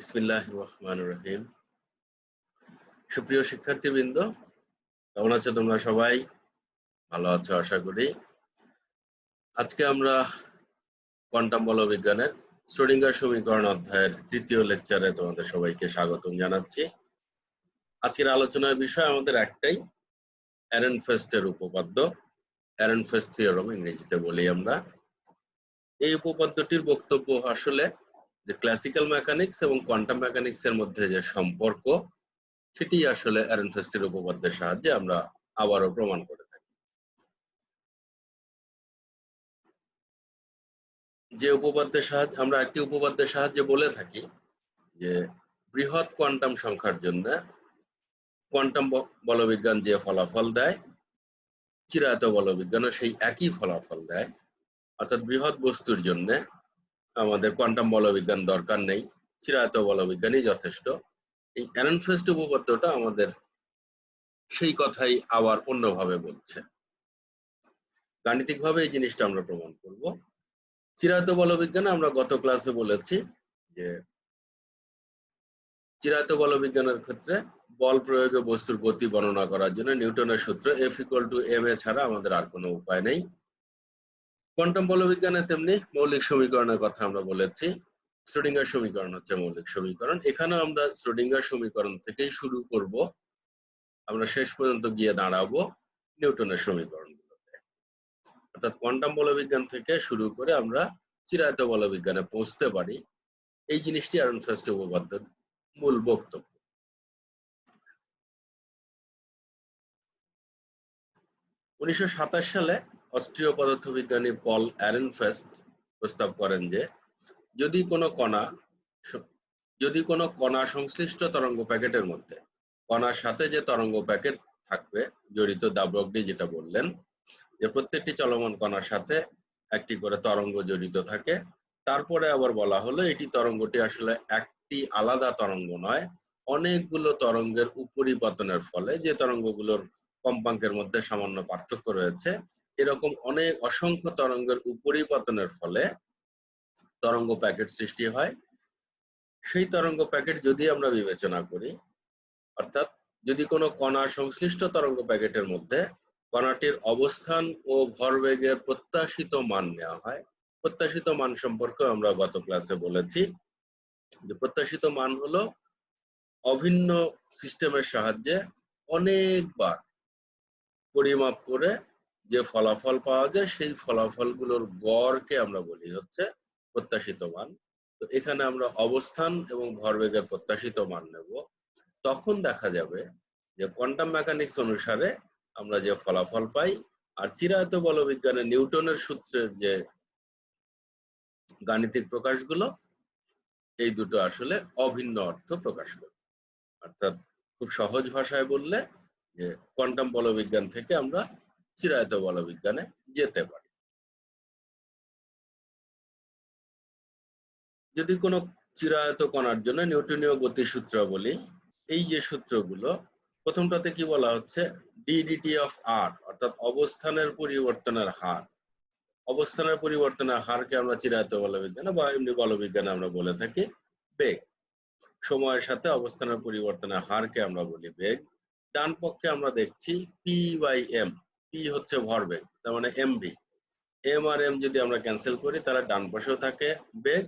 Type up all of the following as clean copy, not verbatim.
বিসমিল্লাহির রহমানির রহিম। সুপ্রিয় শিক্ষার্থীবৃন্দ, কেমন আছো তোমরা সবাই? ভালো আছো আশা করি। আজকে আমরা কোয়ান্টাম বলবিজ্ঞানের শ্রোডিঙ্গার সমীকরণ অধ্যায়ের তৃতীয় লেকচারে তোমাদের সবাইকে স্বাগতম জানাচ্ছি। আজকের আলোচনার বিষয় আমাদের একটাই, এরেনফেস্টের উপপাদ্য, এরেনফেস্ট থিওরেম ইংরেজিতে বলি আমরা। এই উপপাদ্যটির বক্তব্য আসলে যে ক্লাসিক্যাল মেকানিক্স এবং কোয়ান্টাম মেকানিক্স এর মধ্যে যে সম্পর্ক, সেটি আসলে এরেনফেস্টের উপপাদ্যের সাহায্যে আমরা আবারও প্রমাণ করে থাকি। যে উপপাদ্যের সাহায্যে আমরা একটি উপপাদ্যের সাহায্যে বলে থাকি যে বৃহৎ কোয়ান্টাম সংখ্যার জন্য কোয়ান্টাম বলবিজ্ঞান যে ফলাফল দেয়, চিরায়ত বলবিজ্ঞানও সেই একই ফলাফল দেয়। অর্থাৎ বৃহৎ বস্তুর জন্য আমাদের কোয়ান্টাম বলবিজ্ঞান দরকার নেই, চিরায়ত বলবিজ্ঞানই যথেষ্ট। এই এরেনফেস্ট উপপাদ্যটা আমাদের সেই কথাই আবার অন্যভাবে বলছে। গাণিতিকভাবে এই জিনিসটা আমরা প্রমাণ করব। চিরায়ত বলবিজ্ঞানে আমরা গত ক্লাসে বলেছি যে চিরায়ত বলবিজ্ঞানের ক্ষেত্রে বল প্রয়োগে বস্তুর গতি বর্ণনা করার জন্য নিউটনের সূত্র F=ma ছাড়া আমাদের আর কোনো উপায় নেই। কোয়ান্টাম বলবিজ্ঞানে তেমনি মৌলিক সমীকরণের কথা আমরা বলেছি। শ্রোডিঙ্গার সমীকরণ হচ্ছে মৌলিক সমীকরণ। এখানেও আমরা শ্রোডিঙ্গার সমীকরণ থেকেই শুরু করব, আমরা শেষ পর্যন্ত গিয়ে দাঁড়াবো নিউটনের সমীকরণগুলোতে। অর্থাৎ কোয়ান্টাম বলবিজ্ঞান থেকে শুরু করে আমরা চিরায়ত বলবিজ্ঞানে পৌঁছতে পারি, এই জিনিসটি এরেনফেস্ট উপপাদ্যের মূল বক্তব্য। 1927 সালে অস্ট্রীয় পদার্থবিজ্ঞানী পল এরেনফেস্ট প্রস্তাব করেন যে যদি কোনো কণা সংশ্লিষ্ট তরঙ্গ প্যাকেটের মধ্যে কণার সাথে যে তরঙ্গ প্যাকেট থাকবে জড়িত, দা ব্রগলি যেটা বললেন যে প্রত্যেকটি চলমান কণার সাথে একটি করে তরঙ্গ জড়িত থাকে, তারপরে আবার বলা হলো এটি তরঙ্গটি আসলে একটি আলাদা তরঙ্গ নয়, অনেকগুলো তরঙ্গের উপরিপতনের ফলে, যে তরঙ্গগুলোর কম্পাঙ্কের মধ্যে সামান্য পার্থক্য রয়েছে, এরকম অসংখ্য তরঙ্গের উপরিপতনের ফলে তরঙ্গ প্যাকেট সৃষ্টি হয়। সেই তরঙ্গ প্যাকেট যদি আমরা বিবেচনা করি, অর্থাৎ যদি কোনো কণা সংশ্লিষ্ট তরঙ্গ প্যাকেটের মধ্যে কণাটির অবস্থান ও ভরবেগের প্রত্যাশিত মান নেওয়া হয়, প্রত্যাশিত মান সম্পর্কে আমরা গত ক্লাসে বলেছি যে প্রত্যাশিত মান হলো অভিন্ন সিস্টেমের সাহায্যে অনেকবার পরিমাপ করে যে ফলাফল পাওয়া যায়, সেই ফলাফলগুলোর গড়কে আমরা বলি হচ্ছে প্রত্যাশিত মান। তো এখানে আমরা অবস্থান এবং ভরবেগের প্রত্যাশিত মান নেব, তখন দেখা যাবে যে কোয়ান্টাম মেকানিক্স অনুসারে আমরা যে ফলাফল পাই আর চিরায়ত বলবিজ্ঞানে নিউটনের সূত্রের যে গাণিতিক প্রকাশগুলো, এই দুটো আসলে অভিন্ন অর্থ প্রকাশ করে। অর্থাৎ খুব সহজ ভাষায় বললে যে কোয়ান্টাম বলবিজ্ঞান থেকে আমরা চিরায়ত বলবিজ্ঞানে যেতে পারি। যদি কোনো চিরায়ত কণার জন্য নিউটনীয় গতিসূত্রাবলী, এই যে সূত্রগুলো, প্রথমটাতে কি বলা হচ্ছে ডিডিটি অফ আর, অর্থাৎ অবস্থানের পরিবর্তনের হার। অবস্থানের পরিবর্তনের হারকে আমরা চিরায়ত বলবিজ্ঞানে বা এমনি বলবিজ্ঞানে আমরা বলে থাকি বেগ। সময়ের সাথে অবস্থানের পরিবর্তনের হারকে আমরা বলি বেগ। ডান পক্ষে আমরা দেখছি P/m, পি হচ্ছে ভরবেগ, তার মানে mv। এম আর এম যদি আমরা ক্যান্সেল করি তাহলে ডান পাশেও থাকে বেগ,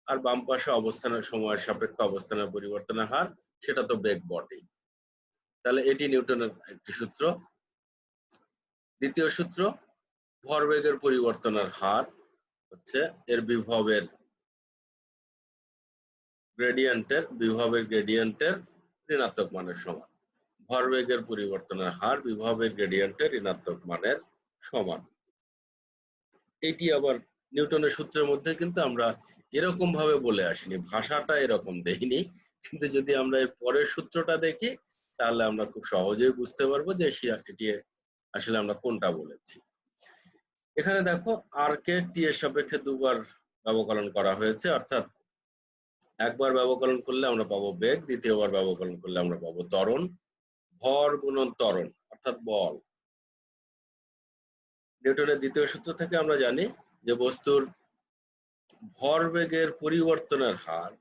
আর বাম পাশে অবস্থানের সময়ের সাপেক্ষে অবস্থানের পরিবর্তনের হার, সেটা তো বেগ বটেই। তাহলে এটি নিউটনের একটি সূত্র। দ্বিতীয় সূত্র, ভরবেগের পরিবর্তনের হার হচ্ছে এর বিভবের গ্রেডিয়েন্টের ঋণাত্মক মানের সমান। ভরবেগের পরিবর্তনের হার বিভবের গ্রেডিয়েন্টের ঋণাত্মক মানের সমান। এটি আবার নিউটনের সূত্রের মধ্যে কিন্তু আমরা এরকম ভাবে বলে আসিনি, ভাষাটা এরকম দেখিনি, কিন্তু যদি আমরা এর পরের সূত্রটা দেখি তাহলে আমরা খুব সহজেই বুঝতে পারবো যে এটি আসলে আমরা কোনটা বলেছি। এখানে দেখো আর কে টি এর সাপেক্ষে দুবার ব্যবকলন করা হয়েছে, অর্থাৎ একবার ব্যবকলন করলে আমরা পাবো বেগ, দ্বিতীয়বার ব্যবকলন করলে আমরা পাবো ত্বরণ। ভর গুণন ত্বরণ অর্থাৎ বল। নিউটনের দ্বিতীয় সূত্র থেকে আমরা জানি যে বস্তুর ভরবেগের পরিবর্তনের হার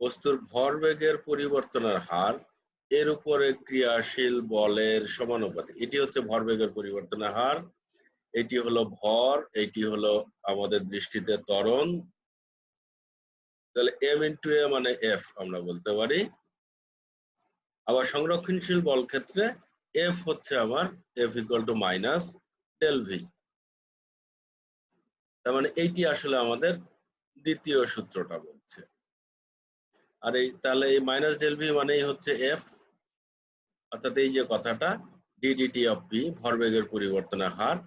বস্তুর ভরবেগের পরিবর্তনের হার এর উপরে ক্রিয়াশীল বলের সমানুপাতিক। এটি হচ্ছে ভরবেগের পরিবর্তনের হার, এটি হলো ভর, এটি হলো আমাদের দৃষ্টিতে ত্বরণ। তাহলে m ইন্টু a মানে f আমরা বলতে পারি। আবার সংরক্ষণশীল বল ক্ষেত্রে f হচ্ছে আমার f equal to minus del V. তার মানে এইটি আসলে আমাদের দ্বিতীয় সূত্রটা বলছে। আর এই তাহলে এই মাইনাস ডেল ভি মানেই হচ্ছে f, অর্থাৎ এই যে কথাটা ডিডিটি অফ ভি ভরবেগের পরিবর্তনের হার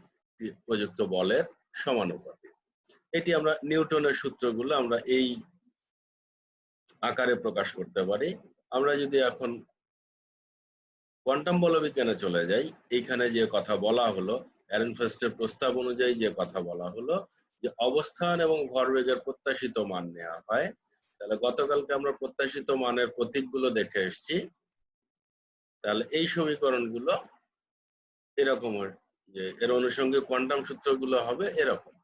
প্রযুক্ত বলের সমানুপাতিক। এটি আমরা নিউটনের সূত্রগুলো আমরা এই আকারে প্রকাশ করতে পারি। আমরা যদি এখন কোয়ান্টাম বলবিজ্ঞানে চলে যাই, এইখানে যে কথা বলা হলো এরেনফেস্টের প্রস্তাব অনুযায়ী যে কথা বলা হলো যে অবস্থান এবং ভরবেগের প্রত্যাশিত মান নেওয়া হয়। তাহলে গতকালকে আমরা প্রত্যাশিত মানের প্রতীকগুলো দেখে এসেছি। তাহলে এই সমীকরণগুলো এরকম, যে এর অনুষঙ্গে কোয়ান্টাম সূত্রগুলো হবে এরকম।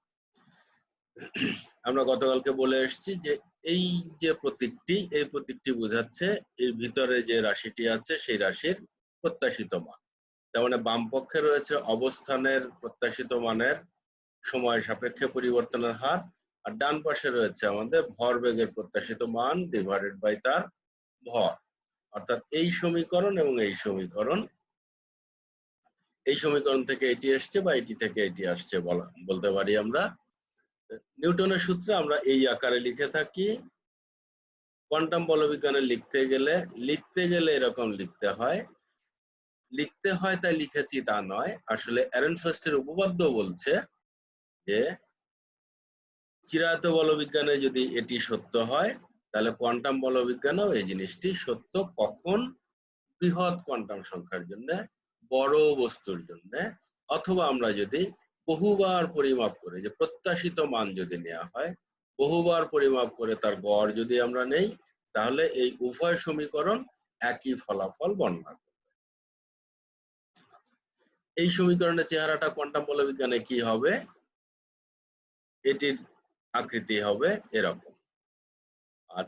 আমরা গতকালকে বলে এসেছি যে এই যে প্রতীকটি, এই প্রতীকটি বোঝাচ্ছে এই ভিতরে যে রাশিটি আছে সেই রাশির প্রত্যাশিত মান। তার মানে বাম পক্ষে রয়েছে অবস্থানের প্রত্যাশিত মানের সময় সাপেক্ষে পরিবর্তনের হার, আর ডান পাশে রয়েছে আমাদের ভরবেগের প্রত্যাশিত মান ডিভাইডেড বাই তার ভর। অর্থাৎ এই সমীকরণ এবং এই সমীকরণ, এই সমীকরণ থেকে এটি আসছে বা এটি থেকে এটি আসছে বলতে পারি আমরা। নিউটনের সূত্রে আমরা এই আকারে লিখে থাকি। কোয়ান্টাম বলবিজ্ঞানে লিখতে গেলে এরকম লিখতে হয় তাই লিখেছি তা নয়। আসলে এরেনফেস্টের উপপাদ্য বলছে যে চিরায়ত বলবিজ্ঞানে যদি এটি সত্য হয় তাহলে কোয়ান্টাম বলবিজ্ঞানেও এই জিনিসটি সত্য। কখন? বৃহৎ কোয়ান্টাম সংখ্যার জন্য, বড় বস্তুর জন্য, অথবা আমরা যদি বহুবার পরিমাপ করে যে প্রত্যাশিত মান যদি নেওয়া হয়, বহুবার পরিমাপ করে তার গড় যদি আমরা নেই, তাহলে এই উভয় সমীকরণ একই ফলাফল বর্ণনা করবে। এই সমীকরণের চেহারাটা কোয়ান্টাম বলবিজ্ঞানে কি হবে? এটির আকৃতি হবে এরকম। আর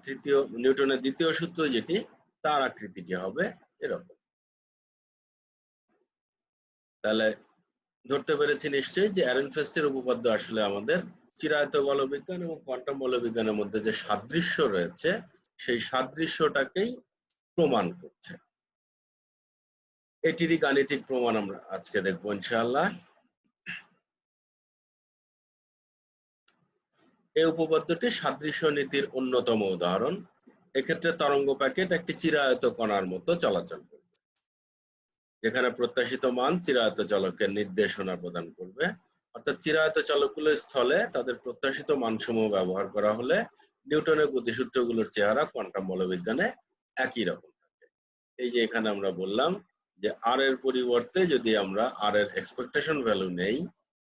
নিউটনের দ্বিতীয় সূত্র যেটি, তার আকৃতিটি হবে এরকম। তাহলে ধরতে পেরেছি নিশ্চয়ই যে এরেনফেস্টের উপপাদ্য আসলে আমাদের চিরায়ত বলবিজ্ঞান এবং কোয়ান্টাম বলবিজ্ঞানের মধ্যে যে সাদৃশ্য রয়েছে সেই সাদৃশ্যটাকেই প্রমাণ করছে। এটিরই গাণিতিক প্রমাণ আমরা আজকে দেখবো ইনশাআল্লাহ। এই উপপাদ্যটি সাদৃশ্য নীতির অন্যতম উদাহরণ। এক্ষেত্রে তরঙ্গ প্যাকেট একটি চিরায়ত কণার মতো চলাচল করবে, যেখানে প্রত্যাশিত মান চিরায়ত চলকের নির্দেশনা প্রদান করবে। অর্থাৎ চিরায়ত চলকগুলোর স্থলে তাদের প্রত্যাশিত মানসমূহ ব্যবহার করা হলে নিউটনের গতিসূত্রগুলোর চেহারা কোয়ান্টাম বলবিজ্ঞানে একই রকম থাকে। এই যে এখানে আমরা বললাম যে আর এর পরিবর্তে যদি আমরা আর এর এক্সপেকটেশন ভ্যালু নেই,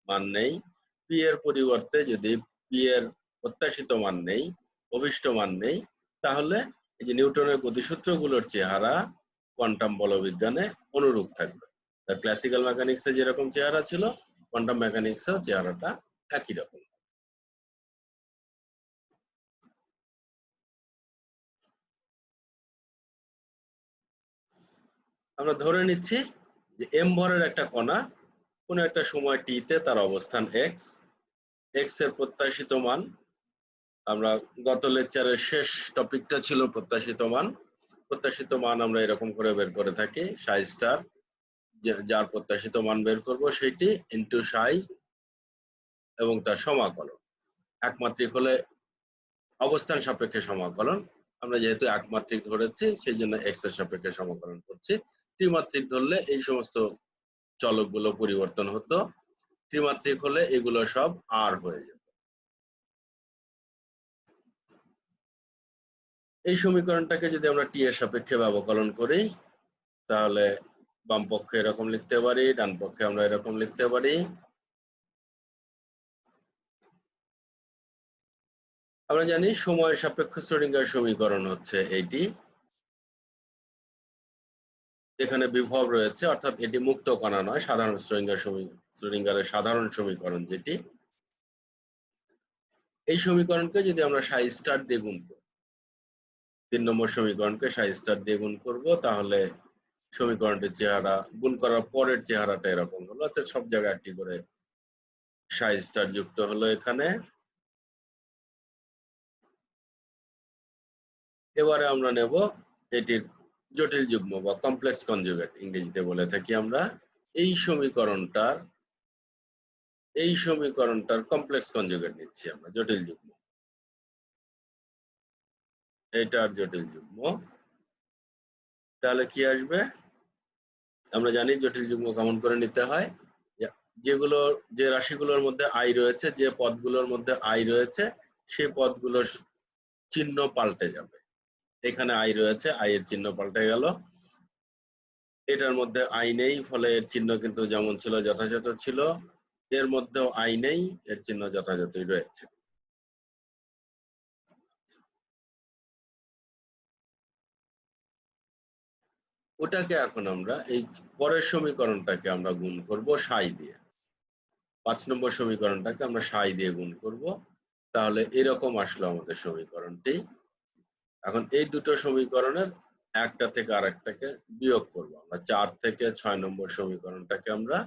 মান নেই, পি এর পরিবর্তে যদি পি এর প্রত্যাশিত মান নেই, অভিষ্ট মান নেই, তাহলে এই যে নিউটনের গতিসূত্রগুলোর চেহারা কোয়ান্টাম বলবিজ্ঞানে অনুরূপ থাকবে। ক্লাসিক্যাল মেকানিক্সে যেরকম চেহারা ছিল, কোয়ান্টাম মেকানিক্সেও চেহারাটা একই রকম। আমরা ধরে নিচ্ছি যে এম ভরের একটা কণা কোন একটা সময় টি তে তার অবস্থান এক্স, এক্স এর প্রত্যাশিত মান, আমরা গত লেকচারের শেষ টপিকটা ছিল প্রত্যাশিত মান। প্রত্যাশিত মান আমরা এরকম করে বের করে থাকি, সাই স্টার, যার প্রত্যাশিত মান বের করব সেটি ইন্টু সাই এবং তার সমাকলন। একমাত্রিক হলে অবস্থান সাপেক্ষে সমাকলন, আমরা যেহেতু একমাত্রিক ধরেছি সেই জন্য এক্স এর সাপেক্ষে সমাকলন করছি। ত্রিমাত্রিক ধরলে এই সমস্ত চলকগুলো পরিবর্তন হতো, ত্রিমাত্রিক হলে এগুলো সব আর হয়ে যেত। এই সমীকরণটাকে যদি আমরা টি এর সাপেক্ষে ব্যবকলন করি তাহলে বাম পক্ষে এরকম লিখতে পারি, ডান পক্ষে আমরা এরকম লিখতে পারি। আমরা জানি সময় সাপেক্ষ শ্রোডিঙ্গার সমীকরণ হচ্ছে এইটি। এখানে বিভব রয়েছে, অর্থাৎ এটি মুক্ত কণা নয়, সাধারণ শ্রোডিঙ্গারের সাধারণ সমীকরণ যেটি। এই সমীকরণকে যদি আমরা সাই স্টার দিয়ে গুণ করি 3 নম্বর সমীকরণকে সাই স্টার দিয়ে গুণ করব, তাহলে সমীকরণটির চেহারা গুণ করার পরের চেহারাটা এরকম হলো। অর্থাৎ সব জায়গায় একটি করে সাই স্টার যুক্ত হলো এখানে। এবারে আমরা নেব এটির জটিল যুগ্ম বা কমপ্লেক্স কনজুগেট ইংরেজিতে বলে থাকি আমরা। এই সমীকরণটার কমপ্লেক্স কনজুগেট নিচ্ছি আমরা, জটিল যুগ্ম। এটার জটিল যুগ্ম, তাহলে কি আসবে? আমরা জানি জটিল যুগ্ম কেমন করে নিতে হয়। যে রাশিগুলোর মধ্যে আই রয়েছে, যে পদগুলোর মধ্যে আই রয়েছে, সেই পদগুলোর চিহ্ন পাল্টে যাবে। এখানে আই রয়েছে, আই এর চিহ্ন পাল্টে গেল। এটার মধ্যে আই নেই, ফলে এর চিহ্ন কিন্তু যেমন ছিল যথাযথ ছিল। এর মধ্যেও আই নেই, এর চিহ্ন যথাযথই রয়েছে। ওটাকে এখন আমরা এই পরের সমীকরণটাকে আমরা গুণ করব সাই দিয়ে। 5 নম্বর সমীকরণটাকে আমরা সাই দিয়ে গুণ করব, তাহলে এরকম আসলো আমাদের সমীকরণটি। এখন এই দুটো সমীকরণের একটা থেকে আরেকটাকে বিয়োগ করব আমরা। 4 থেকে 6 নম্বর সমীকরণটাকে আমরা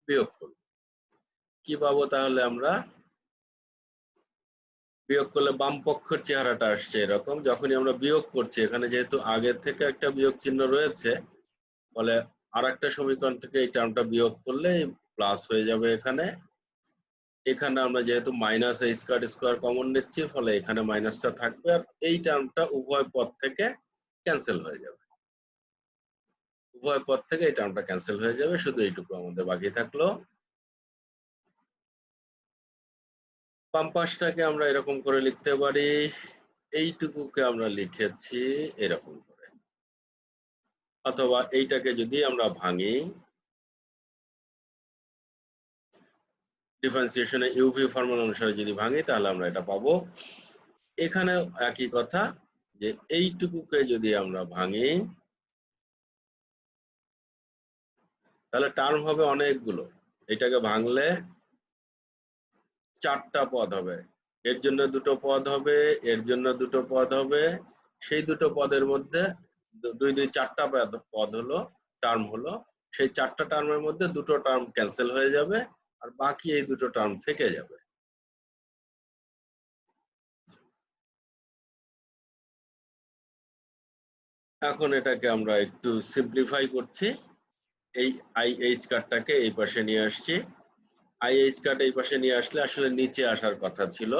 বিয়োগ করব। কি পাবো তাহলে আমরা? বিয়োগ করলে বাম পক্ষের চেহারাটা আসছে এরকম। যখনই আমরা বিয়োগ করছি, এখানে যেহেতু আগের থেকে একটা বিয়োগ চিহ্ন রয়েছে, ফলে আরেকটা সমীকরণ থেকে এই টার্মটা বিয়োগ করলে প্লাস হয়ে যাবে এখানে। এখানে আমরা যেহেতু মাইনাস a স্কয়ার কমন নিচ্ছি, ফলে এখানে মাইনাসটা থাকবে, আর এই টার্মটা উভয় পদ থেকে ক্যান্সেল হয়ে যাবে। উভয় পদ থেকে এই টার্মটা ক্যান্সেল হয়ে যাবে, শুধু এইটুকু আমাদের বাকি থাকলো। বাম পাশটাকে আমরা এরকম করে লিখতে পারি, এইটুকুকে আমরা লিখেছি এরকম করে। অথবা এইটাকে যদি আমরা ভাঙি, ডিফারেন্সিয়েশনে ইউভি ফর্মুলা অনুসারে যদি ভাঙি, তাহলে আমরা এটা পাবো। এখানে একই কথা, যে এইটুকুকে যদি আমরা ভাঙি, তাহলে টার্ম হবে অনেকগুলো। এটাকে ভাঙলে 4টা পদ হবে। এর জন্য 2টো পদ হবে, এর জন্য 2টো পদ হবে। সেই 2টো পদের মধ্যে 2 2 4টা পদ হলো, টার্ম হলো। সেই 4টা টার্মের মধ্যে 2টো টার্ম ক্যান্সেল হয়ে যাবে, আর বাকি এই 2টো টার্ম থেকে যাবে। এখন এটাকে আমরা একটু সিম্পলিফাই করছি। এই আইএইচ কার্ডটাকে এই পাশে নিয়ে আসছি। আইএইচ কার্ড এই পাশে নিয়ে আসলে আসলে নিচে আসার কথা ছিল।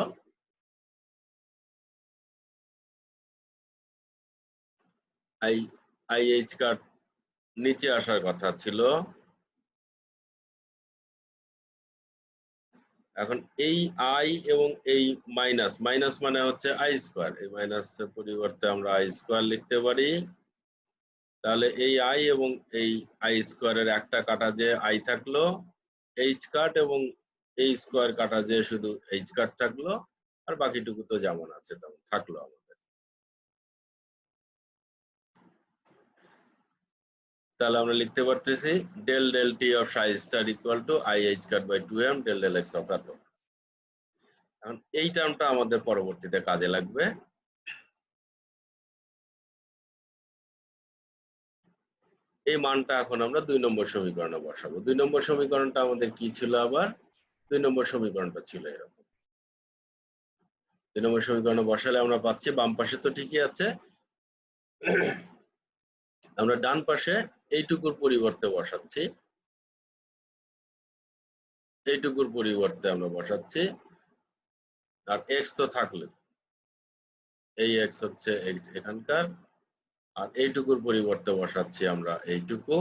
আইএইচ কার্ড নিচে আসার কথা ছিল। এখন এই আই এবং এই মাইনাস, মাইনাস মানে হচ্ছে আই স্কোয়ার, এই মাইনাসের পরিবর্তে আমরা আই স্কোয়ার লিখতে পারি। তাহলে এই আই এবং এই আই স্কোয়ারের একটা কাটা যে আই থাকলো, এইচ কাট, এবং এই স্কোয়ার কাটা যে শুধু এইচ কাট থাকলো, আর বাকিটুকু তো যেমন আছে তেমন থাকলো আমাদের। তাহলে আমরা লিখতে পারতেছি del del t of psi star equal to i h cut by 2m del del x of এত। এখন এই টার্মটা আমাদের পরবর্তীতে কাজে লাগবে। এই মানটা এখন আমরা 2 নম্বর সমীকরণে বসাবো। 2 নম্বর সমীকরণটা আমাদের কি ছিল আবার? 2 নম্বর সমীকরণটা ছিল এরকম। 2 নম্বর সমীকরণে বসালে আমরা পাচ্ছি, বাম পাশে তো ঠিকই আছে, আমরা ডান পাশে এইটুকুর পরিবর্তে বসাচ্ছি। এইটুকুর পরিবর্তে আমরা বসাচ্ছি, আর এক্স তো থাকলে, এই এক্স হচ্ছে এখানকার, আর এইটুকুর পরিবর্তে বসাচ্ছি আমরা এইটুকু।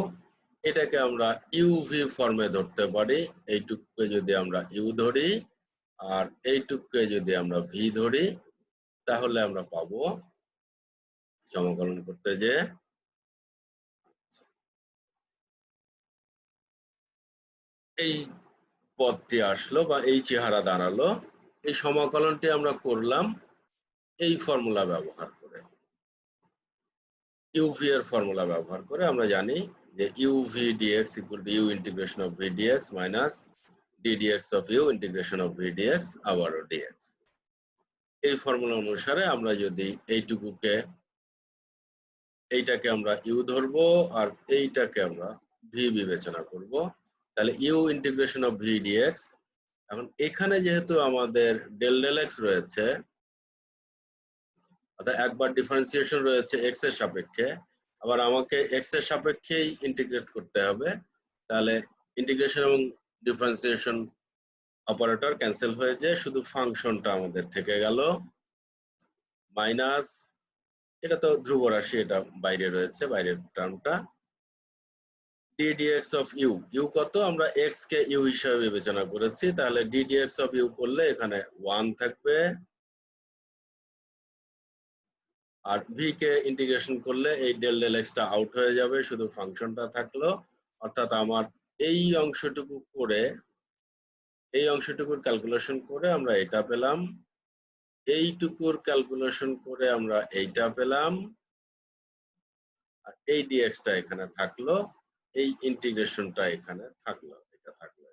এটাকে আমরা ইউভি ফর্মে ধরতে পারি। এইটুকুকে যদি আমরা ইউ ধরি, আর এইটুকুকে যদি আমরা ভি ধরি, তাহলে আমরা পাবো সমাকলন করতে যে এই পদটি আসলো বা এই চেহারা দাঁড়ালো। এই সমাকলনটি আমরা করলাম এই ফর্মুলা ব্যবহার করে, ইউভি এর ফর্মুলা ব্যবহার করে। আমরা জানি যে UV dx equal to u integration of v dx minus d dx of u integration of v dx আবারও ডিএক্স। এই ফর্মুলা অনুসারে আমরা যদি এইটুকুকে এইটাকে আমরা ইউ ধরবো আর এইটাকে আমরা ভি বিবেচনা করব। তাহলে u integration of v dx. এখন এখানে যেহেতু আমাদের ডেল ডেল এক্স রয়েছে, অর্থাৎ একবার ডিফারেন্সিয়েশন রয়েছে এক্স এর সাপেক্ষে, আবার আমাকে এক্স এর সাপেক্ষেই ইন্টিগ্রেট করতে হবে। তাহলে ইন্টিগ্রেশন এবং ডিফারেন্সিয়েশন অপারেটর ক্যান্সেল হয়ে যায়, শুধু ফাংশনটা আমাদের থেকে গেল মাইনাস, এটা তো ধ্রুব রাশি, এটা বাইরে রয়েছে, বাইরের টার্মটা d dx of u. U কত? আমরা এক্স কে ইউ হিসাবে বিবেচনা করেছি, তাহলে ডি ডিএক্স অফ ইউ করলে এখানে 1 থাকবে, আর ভি কে ইন্টিগ্রেশন করলে এই ডেল ডেল এক্সটা আউট হয়ে যাবে, শুধু ফাংশনটা থাকলো। অর্থাৎ আমার এই অংশটুকুর ক্যালকুলেশন করে আমরা এটা পেলাম, এইটুকুর ক্যালকুলেশন করে আমরা এইটা পেলাম, আর এই ডিএক্সটা এখানে থাকলো, এই ইন্টিগ্রেশনটা এখানে থাকলো, এটা থাকলো।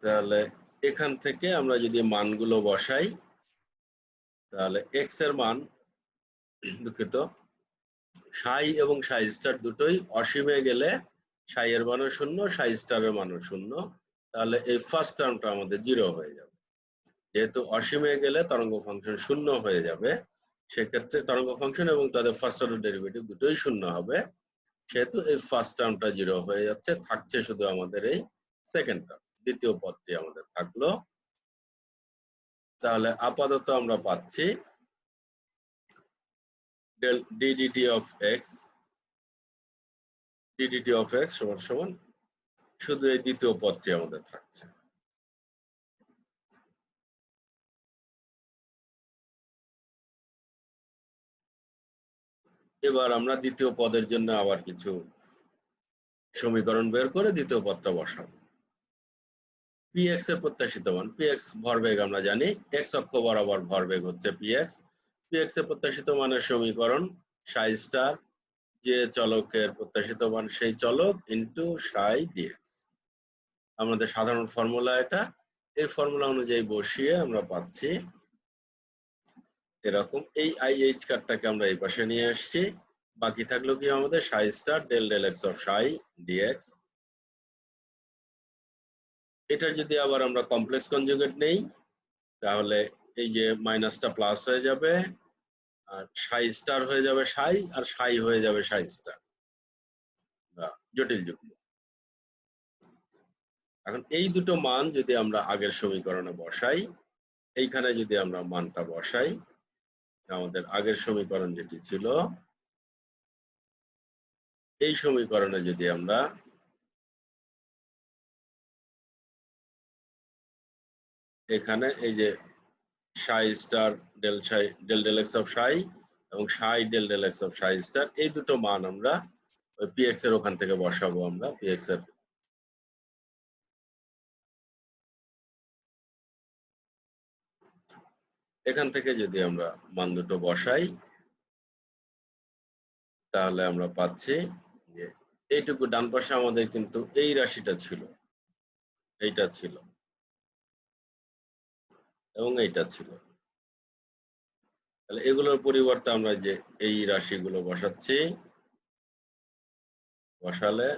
তাহলে এখান থেকে আমরা যদি মানগুলো বসাই, তাহলে এক্স এর মান, দুঃখিত, সাই এবং সাই স্টার দুটোই অসীমে গেলে সাই এর মানও 0, সাই স্টারের মানও 0, তাহলে এই ফার্স্ট টার্মটা আমাদের 0 হয়ে যাবে। যেহেতু অসীমে গেলে তরঙ্গ ফাংশন 0 হয়ে যাবে, সেক্ষেত্রে তরঙ্গ ফাংশন এবং তাদের ফার্স্ট অর্ডার ডেরিভেটিভ দুটোই 0 হবে, সেহেতু এই ফার্স্ট টার্মটা 0 হয়ে যাচ্ছে, থাকছে শুধু আমাদের এই সেকেন্ড টার্ম, দ্বিতীয় পদটি আমাদের থাকলো। তাহলে আপাতত আমরা পাচ্ছি ডিডিটি অফ এক্স সমান সমান শুধু এই দ্বিতীয় পদটি আমাদের থাকছে। এবার আমরা দ্বিতীয় পদের জন্য আবার কিছু সমীকরণ বের করে দ্বিতীয় পদটা বসাবো। px এর প্রত্যাশিত মান, px ভরবেগ আমরা জানি, x অক্ষ বরাবর ভরবেগ হচ্ছে px। px এর প্রত্যাশিত মানের সমীকরণ সাই স্টার, যে চলকের প্রত্যাশিত মান সেই চলক ইনটু সাই ডিএক্স। আমাদের সাধারণ ফর্মুলা এটা, এই ফর্মুলা অনুযায়ী বসিয়ে আমরা পাচ্ছি এরকম। এই আইএইচ কার্ডটাকে আমরা এই পাশে নিয়ে আসছি, বাকি থাকলো কি আমাদের psi star del del x of psi dx. এটা যদি আবার আমরা কমপ্লেক্স কনজুগেট নেই, তাহলে এই যে মাইনাসটা প্লাস হয়ে যাবে, আর সাই স্টার হয়ে যাবে সাই, আর সাই হয়ে যাবে সাই স্টার বা জটিল যুগ্ম। এখন এই দুটো মান যদি আমরা আগের সমীকরণে বসাই, এইখানে যদি আমরা মানটা বসাই, আমাদের আগের সমীকরণ যেটি ছিল, এই সমীকরণে যদি আমরা এখানে এই যে psi star del del x of psi এবং psi del del x of psi star, এই দুটো মান আমরা ওই পিএক্স এর ওখান থেকে বসাবো। আমরা পিএক্স এর এখান থেকে যদি আমরা মান দুটো বসাই, তাহলে আমরা পাচ্ছি যে এইটুকু ডান পাশে আমাদের কিন্তু এই রাশিটা ছিল, এইটা ছিল এবং এইটা ছিল। তাহলে এগুলোর পরিবর্তে আমরা যে এই রাশিগুলো বসাচ্ছি, বসালে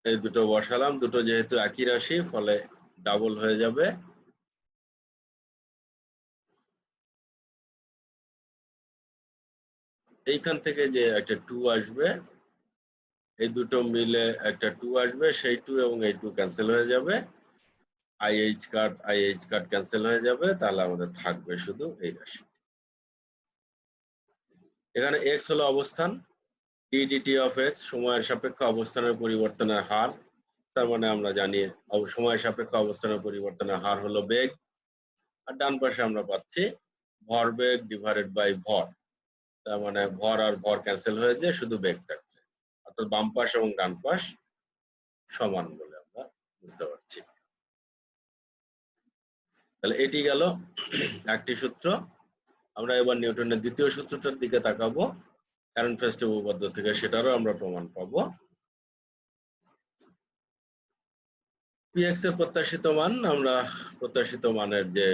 এই দুটো বসালাম, দুটো যেহেতু একই রাশি ফলে ডাবল হয়ে যাবে। এইখান থেকে যে একটা 2 আসবে, এই দুটো মিলে একটা 2 আসবে, সেই 2 এবং এই 2 ক্যান্সেল হয়ে যাবে, আইএইচ কাট ক্যান্সেল হয়ে যাবে, তাহলে আমাদের থাকবে শুধু এই রাশি। এখানে এক্স হলো অবস্থান, ডিডিটি অফ এক্স সময়ের সাপেক্ষে অবস্থানের পরিবর্তনের হার, তার মানে আমরা জানি সময়ের সাপেক্ষে অবস্থানের পরিবর্তনের হার হলো বেগ, আর ডান পাশে আমরা পাচ্ছি ভরবেগ ডিভাইডেড বাই ভর, তার মানে ভর আর ভর ক্যান্সেল হয়ে যায়, শুধু বেগ থাকছে, অর্থাৎ বাম পাশ এবং ডান পাশ সমান বলে আমরা বুঝতে পারছি। তাহলে এটি গেল একটি সূত্র। আমরা এবার নিউটনের দ্বিতীয় সূত্রটার দিকে তাকাবো, অ্যারনফেস্টের উপপাদ্য থেকে, সেটারও আমরা প্রমাণ পাবো। px এর প্রত্যাশিত মান, আমরা প্রত্যাশিত মানের যে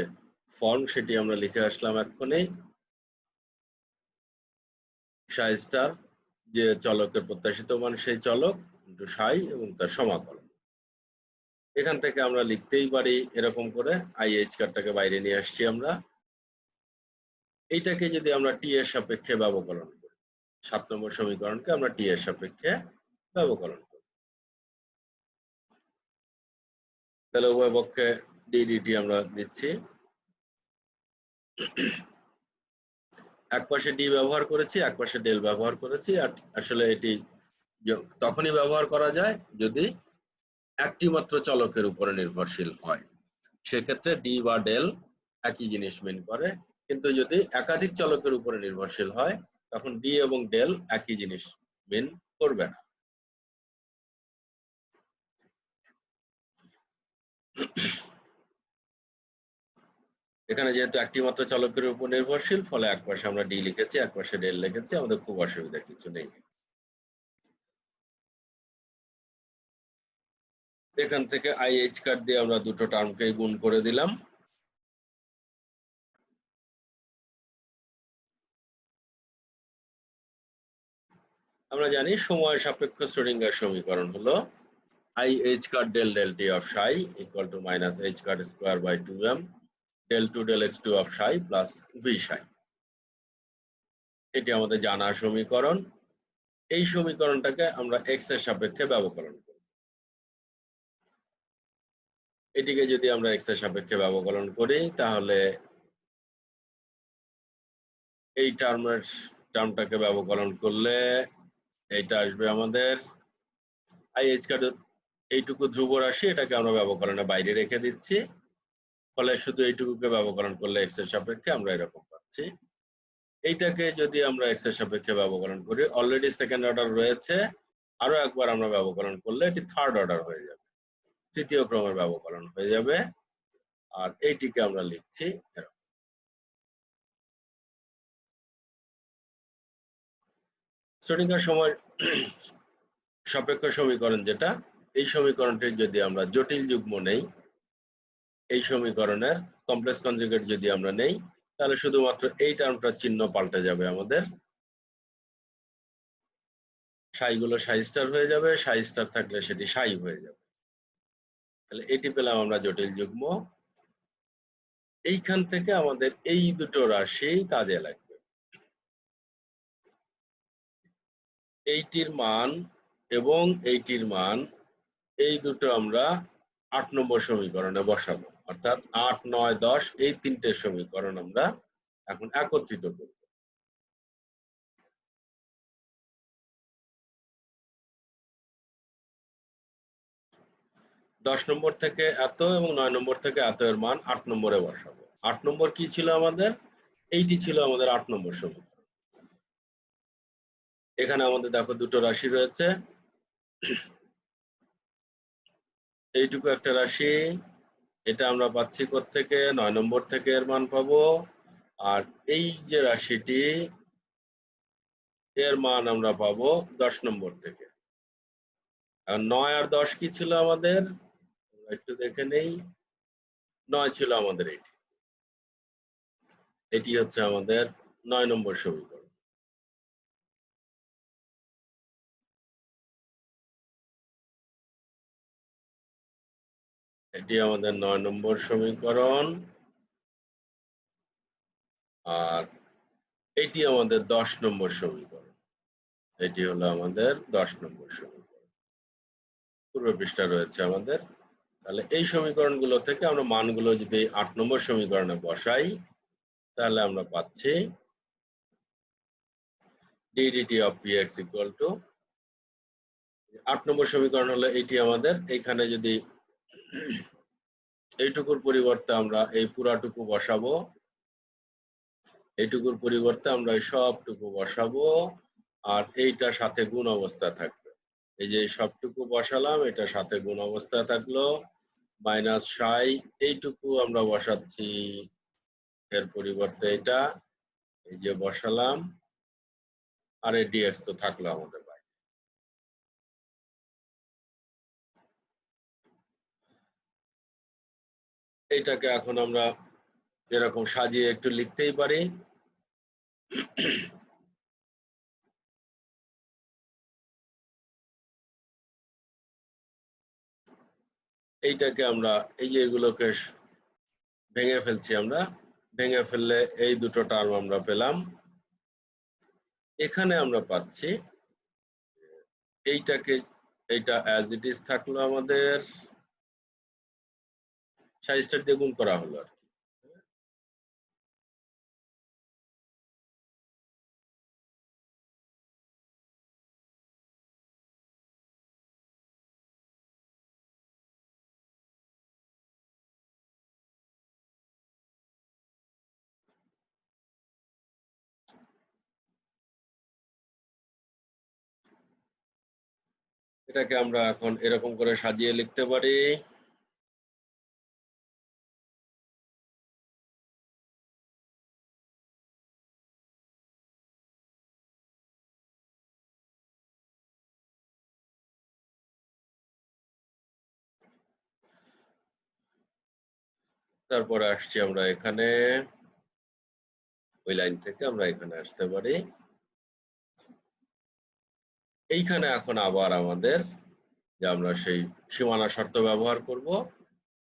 ফর্ম সেটি আমরা লিখে আসলাম এক্ষুনি। সাই স্টার যে চলকের প্রত্যাশিত মান সেই চলক ইনটু সাই এবং তার সমাকলন। এখান থেকে আমরা লিখতেই পারি এরকম করে, আইএইচ কার্ডটাকে বাইরে নিয়ে আসছি আমরা। এইটাকে যদি আমরা টি এর সাপেক্ষে ব্যবকলন করি, 7 নম্বর সমীকরণকে আমরা টি এর সাপেক্ষে ব্যবকলন করি, তাহলে উভয় পক্ষে ডিডিটি আমরা দিচ্ছি। এক পাশে ডি ব্যবহার করেছি, এক পাশে ডেল ব্যবহার করেছি। আর আসলে এটি তখনই ব্যবহার করা যায় যদি একটি মাত্র চলকের উপরে নির্ভরশীল হয়, সেক্ষেত্রে ডি বা ডেল একই জিনিস মিন করে। কিন্তু যদি একাধিক চলকের উপরে নির্ভরশীল হয় তখন ডি এবং ডেল একই জিনিস মিন করবে না। এখানে যেহেতু একটি মাত্র চলকের উপর নির্ভরশীল, ফলে এক পাশে আমরা ডি লিখেছি, এক পাশে ডেল লিখেছি, আমাদের খুব অসুবিধার কিছু নেই। এখান থেকে আইএইচ কার্ড দিয়ে আমরা দুটো টার্মকে গুণ করে দিলাম। আমরা জানি সময় সাপেক্ষ শ্রোডিঙ্গার সমীকরণ হলো ih cut del del t of psi equal to minus h cut square by 2m del 2 del x2 of psi plus v psi. এটি আমাদের জানা সমীকরণ। এই সমীকরণটাকে আমরা x এর সাপেক্ষে ব্যবকলন করি। এটিকে যদি আমরা x এর সাপেক্ষে ব্যবকলন করি তাহলে এই টার্মটাকে ব্যবকলন করলে এইটা আসবে আমাদের আইএইচ কার্ড, এইটুকু ধ্রুব রাশি, এটাকে আমরা ব্যবকলনে বাইরে রেখে দিচ্ছি, ফলে শুধু এইটুকুকে ব্যবকলন করলে x এর সাপেক্ষে আমরা এরকম পাচ্ছি। এইটাকে যদি আমরা x এর সাপেক্ষে ব্যবকলন করি, অলরেডি সেকেন্ড অর্ডার রয়েছে, আরো একবার আমরা ব্যবকলন করলে এটি থার্ড অর্ডার হয়ে যাবে, তৃতীয় ক্রমের ব্যবকলন হয়ে যাবে। আর এইটিকে আমরা লিখছি এরকম। শ্রোডিঙ্গার সময় সাপেক্ষ সমীকরণ যেটা, এই সমীকরণটির যদি আমরা জটিল যুগ্ম নেই, এই সমীকরণের কমপ্লেক্স কনজুগেট যদি আমরা নেই, তাহলে শুধুমাত্র এই টার্মটার চিহ্ন পাল্টে যাবে আমাদের। সাইগুলো সাই স্টার হয়ে যাবে, সাই স্টার থাকলে সেটি সাই হয়ে যাবে। তাহলে এটি পেলাম আমরা জটিল যুগ্ম। এইখান থেকে আমাদের এই দুটো রাশি কাজে লাগবে। এইটির মান এবং এইটির মান, এই দুটো আমরা 8 নম্বর সমীকরণে বসাবো, অর্থাৎ 8, 9, 10 এই তিনটে সমীকরণ আমরা এখন একত্রিত করব। 10 নম্বর থেকে এত এবং 9 নম্বর থেকে এত এর মান 8 নম্বরে বসাবো। 8 নম্বর কি ছিল আমাদের? এইটি ছিল আমাদের 8 নম্বর সমীকরণ। এখানে আমাদের দেখো দুটো রাশি রয়েছে, এইটুকু একটা রাশি, এটা আমরা পাচ্ছি কোত্থেকে? 9 নম্বর থেকে এর মান পাবো। আর এই যে রাশিটি, এর মান আমরা পাবো 10 নম্বর থেকে। আর 9 আর 10 কি ছিল আমাদের? একটু দেখে নেই। 9 ছিল আমাদের এটি। এটি হচ্ছে আমাদের 9 নম্বর সমীকরণ। এটি আমাদের 9 নম্বর সমীকরণ। আর এটি আমাদের 10 নম্বর সমীকরণ। এটি হলো আমাদের 10 নম্বর সমীকরণ। পূর্ব পৃষ্ঠা রয়েছে আমাদের। তাহলে এই সমীকরণগুলো থেকে আমরা মানগুলো যদি 8 নম্বর সমীকরণে বসাই, তাহলে আমরা পাচ্ছি ddt of px equal to 8 নম্বর সমীকরণ হলো এটি আমাদের। এইখানে যদি এইটুকুর পরিবর্তে আমরা এই পুরাটুকু বসাবো, এইটুকুর পরিবর্তে আমরা এই সবটুকু বসাবো, আর এইটা সাথে গুণ অবস্থা থাকবে। এই যে সবটুকু বসালাম, এটা সাথে গুণ অবস্থা থাকলো, মাইনাস সাই এইটুকু আমরা বসাচ্ছি, এর পরিবর্তে এটা এই যে বসালাম, আর এই ডিএক্স তো থাকলো আমাদের বাইরে। এইটাকে এখন আমরা এরকম সাজিয়ে একটু লিখতেই পারি। এইটাকে আমরা এই যে এগুলোকে ভেঙে ফেলছি, আমরা ভেঙে ফেললে এই দুটো টার্ম আমরা পেলাম। এখানে আমরা পাচ্ছি এইটাকে, এইটা অ্যাজ ইট ইজ থাকলো, আমাদের সাইজটা দ্বিগুণ করা হলো আর কি। এটাকে আমরা এখন এরকম করে সাজিয়ে লিখতে পারি। তারপরে আসছি আমরা এখানে, ওই লাইন থেকে আমরা এখানে আসতে পারি। এইখানে এখন আবার আমাদের যে আমরা সেই সীমানা শর্ত ব্যবহার করব,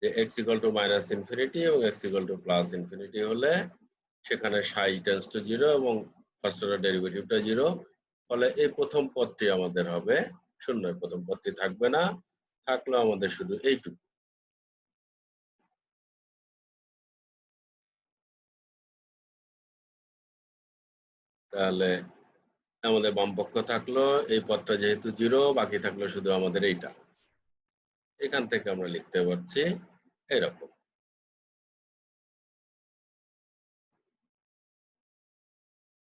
যে x = -ইনফিনিটি এবং x = +ইনফিনিটি হলে সেখানে সাই টেন্ডস টু 0 এবং ফার্স্ট অর্ডার ডেরিভেটিভটা 0, ফলে এই প্রথম পদটি আমাদের হবে শূন্য। প্রথম পদটি থাকবে না, থাকলো আমাদের শুধু এইটুকু। তাহলে আমাদের বাম পক্ষ থাকলো, এই পদটা যেহেতু 0, বাকি থাকলো শুধু আমাদের এইটা। এখান থেকে আমরা লিখতে পারছি এরকম,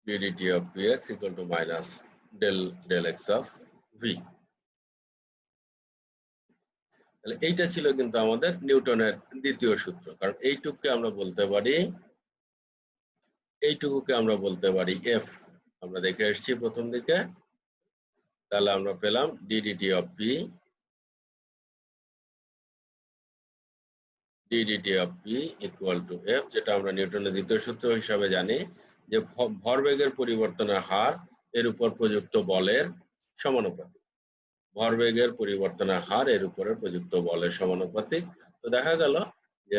ddt of px = -del x of v। তাহলে এইটা ছিল কিন্তু আমাদের নিউটনের দ্বিতীয় সূত্র, কারণ এইটুকুকে আমরা বলতে পারি, এইটুকুকে আমরা বলতে পারি f। আমরা দেখে এসেছি প্রথম দিকে। তাহলে আমরা পেলাম ddt of p = f, যেটা আমরা নিউটনের দ্বিতীয় সূত্র হিসাবে জানি যে ভরবেগের পরিবর্তনের হার এর উপর প্রযুক্ত বলের সমানুপাতিক। ভরবেগের পরিবর্তনের হার এর উপরে প্রযুক্ত বলের সমানুপাতিক। তো দেখা গেল যে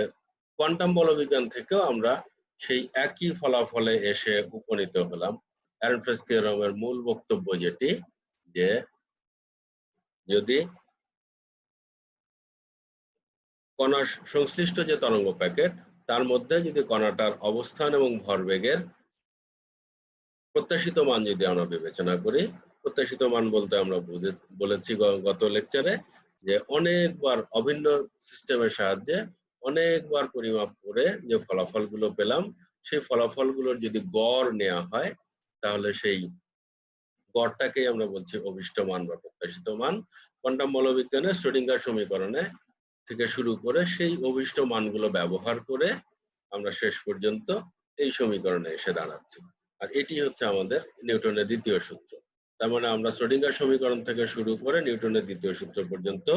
কোয়ান্টাম বলবিজ্ঞান থেকেও আমরা সেই একই ফলাফলে এসে উপনীত হলাম। এহরেনফেস্ট থিওরেমের মূল বক্তব্য যেটি, যে যদি কণার সংশ্লিষ্ট যে তরঙ্গ প্যাকেট, তার মধ্যে যদি কণাটার অবস্থান এবং ভরবেগের প্রত্যাশিত মান যদি আমরা বিবেচনা করি, প্রত্যাশিত মান বলতে আমরা বলেছি গত লেকচারে যে অনেকবার অভিন্ন সিস্টেমের সাহায্যে অনেকবার পরিমাপ করে যে ফলাফলগুলো পেলাম, সেই ফলাফলগুলোর যদি গড় নেওয়া হয়, তাহলে সেই গড়টাকেই আমরা বলছি অভিষ্ট মান বা প্রত্যাশিত মান। কোয়ান্টাম বলবিজ্ঞানে শ্রোডিঙ্গার সমীকরণে থেকে শুরু করে সেই অভিষ্ট মানগুলো ব্যবহার করে আমরা শেষ পর্যন্ত এই সমীকরণে এসে দাঁড়াচ্ছি। আর এটি হচ্ছে আমাদের নিউটনের দ্বিতীয় সূত্র। তার মানে আমরা শ্রোডিঙ্গার সমীকরণ থেকে শুরু করে নিউটনের দ্বিতীয় সূত্র পর্যন্ত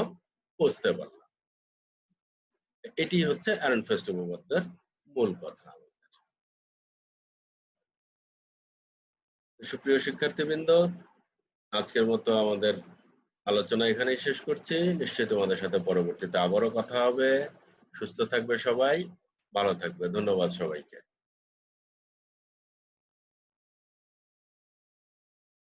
পৌঁছতে পারলাম। এটি হচ্ছে এহরেনফেস্ট উপপাদ্যের মূল কথা। সুপ্রিয় শিক্ষার্থীবৃন্দ, আজকের মতো আমাদের আলোচনা এখানেই শেষ করছি। নিশ্চয়ই তোমাদের সাথে পরবর্তীতে আবারও কথা হবে। সুস্থ থাকবে সবাই, ভালো থাকবে। ধন্যবাদ সবাইকে।